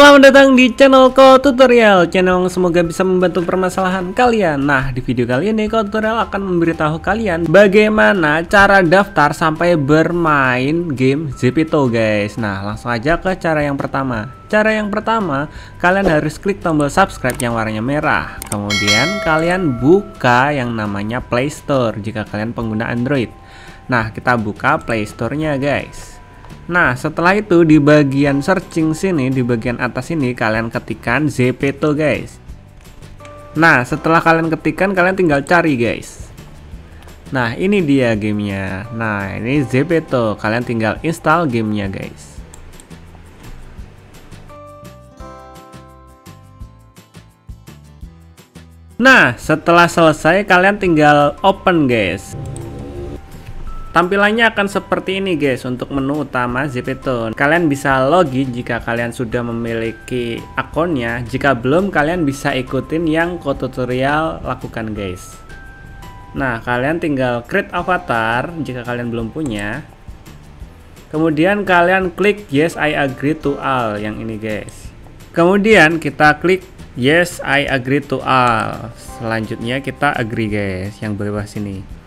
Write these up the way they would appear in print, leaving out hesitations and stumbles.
Selamat datang di channel Ko Tutorial, channel yang semoga bisa membantu permasalahan kalian. Nah, di video kali ini Ko Tutorial akan memberitahu kalian bagaimana cara daftar sampai bermain game Zepeto, guys. Nah, langsung aja ke cara yang pertama. Cara yang pertama, kalian harus klik tombol subscribe yang warnanya merah. Kemudian kalian buka yang namanya Play Store jika kalian pengguna Android. Nah, kita buka Play Store-nya, guys. Nah, setelah itu di bagian searching sini, di bagian atas ini kalian ketikkan Zepeto, guys. Nah, setelah kalian ketikkan, kalian tinggal cari, guys. Nah, ini dia gamenya. Nah, ini Zepeto. Kalian tinggal install gamenya, guys. Nah, setelah selesai kalian tinggal open, guys. Tampilannya akan seperti ini, guys, untuk menu utama Zepeto. Kalian bisa login jika kalian sudah memiliki akunnya. Jika belum, kalian bisa ikutin yang Ko Tutorial lakukan, guys. Nah, kalian tinggal create avatar jika kalian belum punya. Kemudian kalian klik yes I agree to all yang ini, guys. Kemudian kita klik yes I agree to all. Selanjutnya kita agree, guys, yang bawah sini.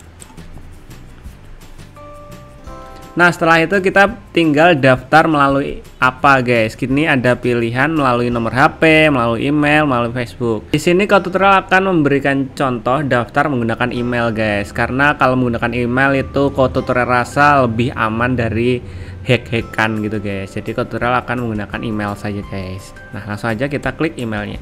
Nah, setelah itu kita tinggal daftar melalui apa, guys? Kini ada pilihan melalui nomor HP, melalui email, melalui Facebook. Di sini Ko Tutorial akan memberikan contoh daftar menggunakan email, guys. Karena kalau menggunakan email itu Ko Tutorial rasa lebih aman dari hack-hackan gitu, guys. Jadi Ko Tutorial akan menggunakan email saja, guys. Nah, langsung aja kita klik emailnya.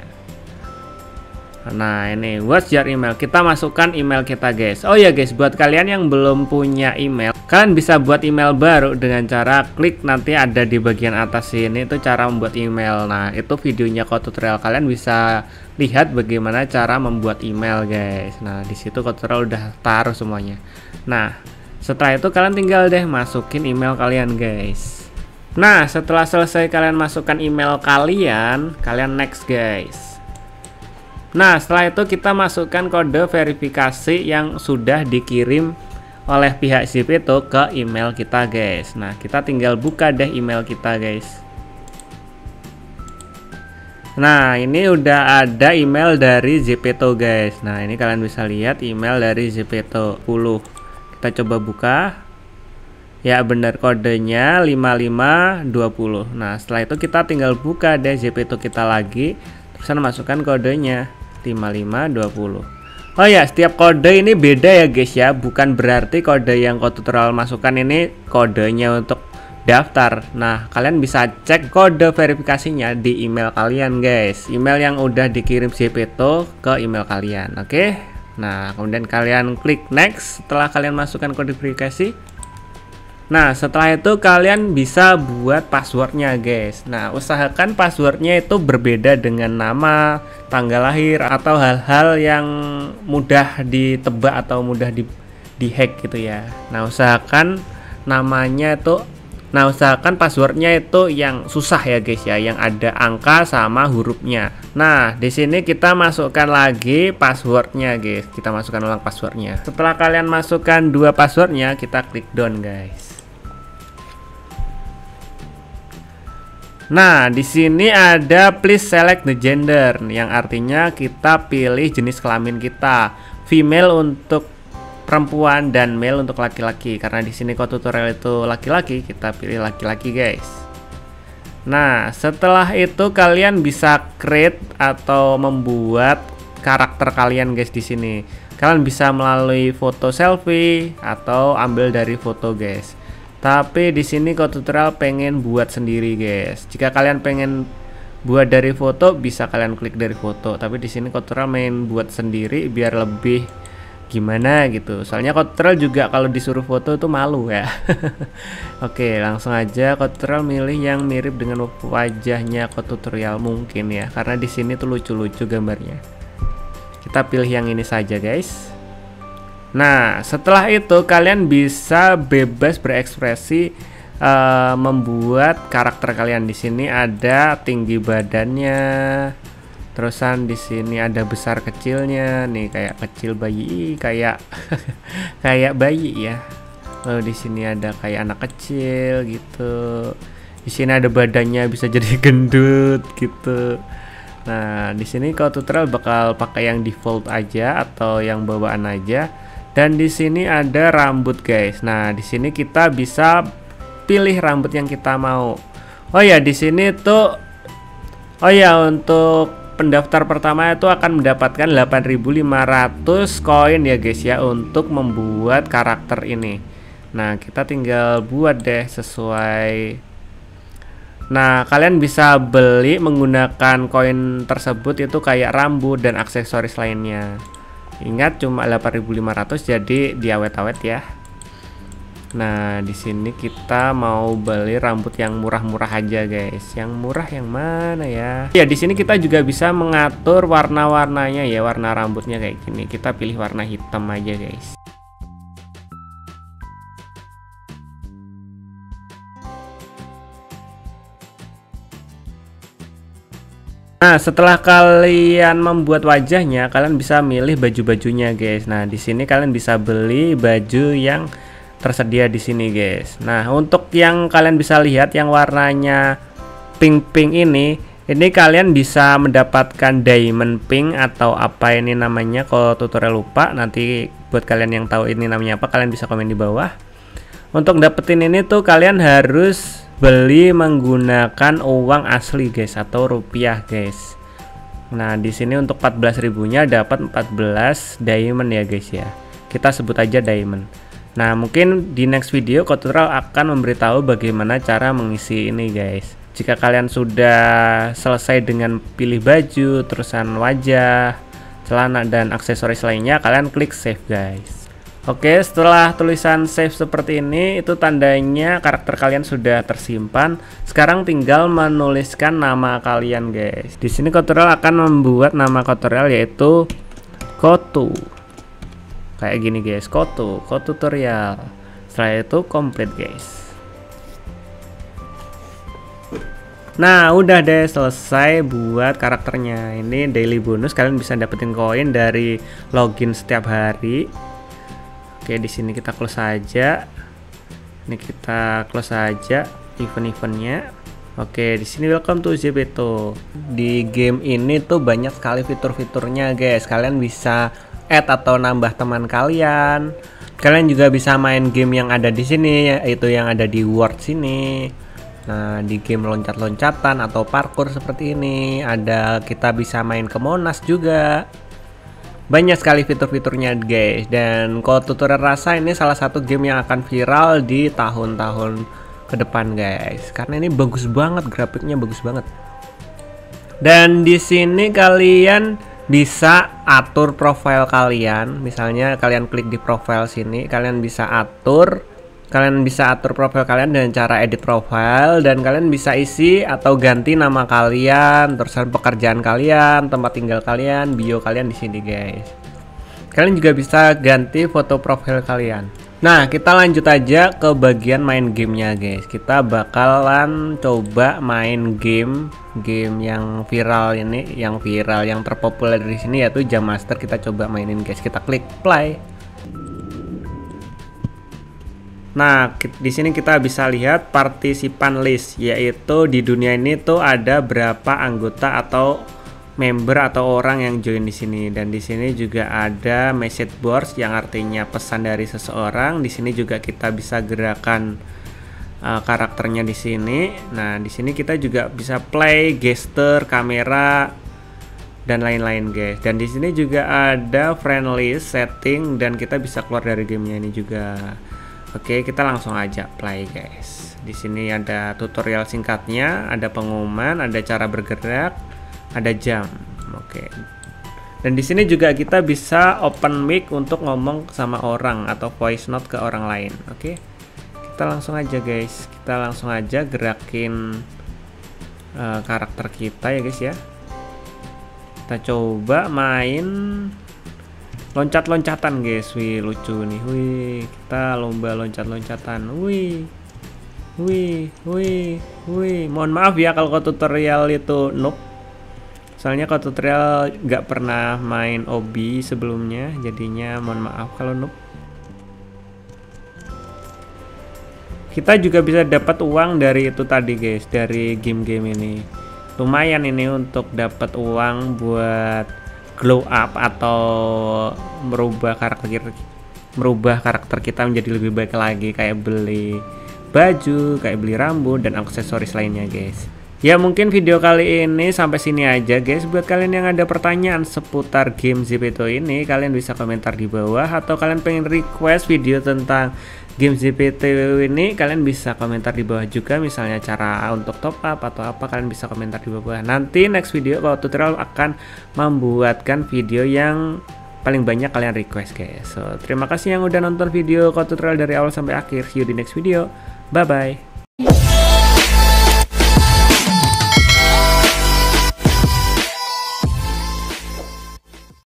Nah, ini what's your email, kita masukkan email kita, guys. Oh ya, guys, buat kalian yang belum punya email, kalian bisa buat email baru dengan cara klik nanti ada di bagian atas sini, itu cara membuat email. Nah, itu videonya Ko Tutorial, kalian bisa lihat bagaimana cara membuat email, guys. Nah, di situ Ko Tutorial udah taruh semuanya. Nah, setelah itu kalian tinggal deh masukin email kalian, guys. Nah, setelah selesai kalian masukkan email kalian next, guys. Nah, setelah itu kita masukkan kode verifikasi yang sudah dikirim oleh pihak Zepeto ke email kita, guys. Nah, kita tinggal buka deh email kita, guys. Nah, ini udah ada email dari Zepeto, guys. Nah, ini kalian bisa lihat email dari Zepeto 10. Kita coba buka. Ya, benar, kodenya 5520. Nah, setelah itu kita tinggal buka deh Zepeto kita lagi, terus masukkan kodenya 5520. Oh ya, setiap kode ini beda ya, guys ya. Bukan berarti kode yang Ko Tutorial masukkan ini kodenya untuk daftar. Nah, kalian bisa cek kode verifikasinya di email kalian, guys. Email yang udah dikirim Zepeto ke email kalian. Oke. Nah, kemudian kalian klik next setelah kalian masukkan kode verifikasi. Nah, setelah itu kalian bisa buat passwordnya, guys. Nah, usahakan passwordnya itu berbeda dengan nama, tanggal lahir, atau hal-hal yang mudah ditebak atau mudah di-hack gitu ya. Nah, usahakan usahakan passwordnya itu yang susah ya, guys ya, yang ada angka sama hurufnya. Nah, di sini kita masukkan lagi passwordnya, guys. Kita masukkan ulang passwordnya. Setelah kalian masukkan dua passwordnya, kita klik done, guys. Nah, di sini ada please select the gender, yang artinya kita pilih jenis kelamin kita. Female untuk perempuan dan male untuk laki-laki. Karena di sini Ko Tutorial itu laki-laki, kita pilih laki-laki, guys. Nah, setelah itu kalian bisa create atau membuat karakter kalian, guys, di sini. Kalian bisa melalui foto selfie atau ambil dari foto, guys. Tapi di sini Ko Tutorial pengen buat sendiri, guys. Jika kalian pengen buat dari foto, bisa kalian klik dari foto. Tapi di sini Ko Tutorial main buat sendiri biar lebih gimana gitu. Soalnya Ko Tutorial juga kalau disuruh foto tuh malu ya. Oke, langsung aja Ko Tutorial milih yang mirip dengan wajahnya Ko Tutorial mungkin ya. Karena di sini tuh lucu-lucu gambarnya. Kita pilih yang ini saja, guys. Nah, setelah itu kalian bisa bebas berekspresi membuat karakter kalian. Di sini ada tinggi badannya, terusan di sini ada besar kecilnya, nih kayak kecil bayi, kayak kayak bayi ya. Lalu di sini ada kayak anak kecil gitu. Di sini ada badannya bisa jadi gendut gitu. Nah, di sini kalau tutorial bakal pakai yang default aja atau yang bawaan aja. Dan di sini ada rambut, guys. Nah, di sini kita bisa pilih rambut yang kita mau. Oh ya, di sini tuh untuk pendaftar pertama itu akan mendapatkan 8.500 koin ya, guys ya, untuk membuat karakter ini. Nah, kita tinggal buat deh sesuai. Nah, kalian bisa beli menggunakan koin tersebut itu kayak rambut dan aksesoris lainnya. Ingat cuma 8.500, jadi diawet-awet ya. Nah, di sini kita mau beli rambut yang murah-murah aja, guys. Yang murah yang mana ya? Ya, di sini kita juga bisa mengatur warna-warnanya ya, warna rambutnya kayak gini. Kita pilih warna hitam aja, guys. Nah, setelah kalian membuat wajahnya, kalian bisa milih baju-bajunya, guys. Nah, di sini kalian bisa beli baju yang tersedia di sini, guys. Nah, untuk yang kalian bisa lihat yang warnanya pink-pink ini kalian bisa mendapatkan diamond pink atau apa ini namanya. Kalau tutorial lupa, nanti buat kalian yang tahu ini namanya apa, kalian bisa komen di bawah. Untuk dapetin ini tuh kalian harus beli menggunakan uang asli, guys, atau rupiah, guys. Nah, di sini untuk 14.000-nya dapat 14 diamond ya, guys ya. Kita sebut aja diamond. Nah, mungkin di next video tutorial akan memberitahu bagaimana cara mengisi ini, guys. Jika kalian sudah selesai dengan pilih baju, terusan wajah, celana dan aksesoris lainnya, kalian klik save, guys. Oke, setelah tulisan save seperti ini, itu tandanya karakter kalian sudah tersimpan. Sekarang tinggal menuliskan nama kalian, guys. Di sini tutorial akan membuat nama tutorial yaitu Kotu. Kayak gini, guys, Kotu tutorial. Setelah itu complete, guys. Nah, udah deh selesai buat karakternya. Ini daily bonus, kalian bisa dapetin koin dari login setiap hari. Oke, di sini kita close saja. Ini kita close saja event-eventnya. Oke, di sini welcome to Zebeto. Di game ini tuh banyak sekali fitur-fiturnya, guys. Kalian bisa add atau nambah teman kalian. Kalian juga bisa main game yang ada di sini, yaitu yang ada di World sini. Nah, di game loncat-loncatan atau parkour seperti ini, ada kita bisa main ke Monas juga. Banyak sekali fitur-fiturnya, guys. Dan kalau tutorial rasa ini salah satu game yang akan viral di tahun-tahun ke depan, guys. Karena ini bagus banget, grafiknya bagus banget. Dan di sini kalian bisa atur profile kalian. Misalnya kalian klik di profile sini, kalian bisa atur profil kalian dengan cara edit profile, dan kalian bisa isi atau ganti nama kalian, terusan pekerjaan kalian, tempat tinggal kalian, bio kalian di sini, guys. Kalian juga bisa ganti foto profil kalian. Nah, kita lanjut aja ke bagian main gamenya, guys. Kita bakalan coba main game yang viral ini, yang terpopuler di sini yaitu Jam Master. Kita coba mainin, guys. Kita klik play. Nah, di sini kita bisa lihat partisipan list, yaitu di dunia ini tuh ada berapa anggota atau member atau orang yang join di sini. Dan di sini juga ada message boards yang artinya pesan dari seseorang. Di sini juga kita bisa gerakan karakternya di sini. Nah, di sini kita juga bisa play, gesture, kamera dan lain-lain, guys. Dan di sini juga ada friend list setting dan kita bisa keluar dari gamenya ini juga. Oke, kita langsung aja play, guys. Di sini ada tutorial singkatnya, ada pengumuman, ada cara bergerak, ada jam. Oke. Dan di sini juga kita bisa open mic untuk ngomong sama orang atau voice note ke orang lain. Oke. Kita langsung aja, guys. Kita langsung aja gerakin karakter kita ya, guys ya. Kita coba main loncat-loncatan, guys. Wih, lucu nih. Wih, kita lomba loncat-loncatan. Wih. Mohon maaf ya kalau tutorial itu noob. Soalnya kalau tutorial nggak pernah main OB sebelumnya, jadinya mohon maaf kalau noob. Kita juga bisa dapat uang dari itu tadi guys, dari game-game ini. Lumayan ini untuk dapat uang buat glow up atau merubah karakter kita menjadi lebih baik lagi, kayak beli baju, kayak beli rambut dan aksesoris lainnya guys. Ya mungkin video kali ini sampai sini aja guys. Buat kalian yang ada pertanyaan seputar game Zepeto ini, kalian bisa komentar di bawah, atau kalian pengen request video tentang game Zepeto ini, kalian bisa komentar di bawah juga, misalnya cara untuk top up atau apa, kalian bisa komentar di bawah. Nanti next video Kau Tutorial akan membuatkan video yang paling banyak kalian request guys. So terima kasih yang udah nonton video Kau Tutorial dari awal sampai akhir. See you di next video. Bye bye.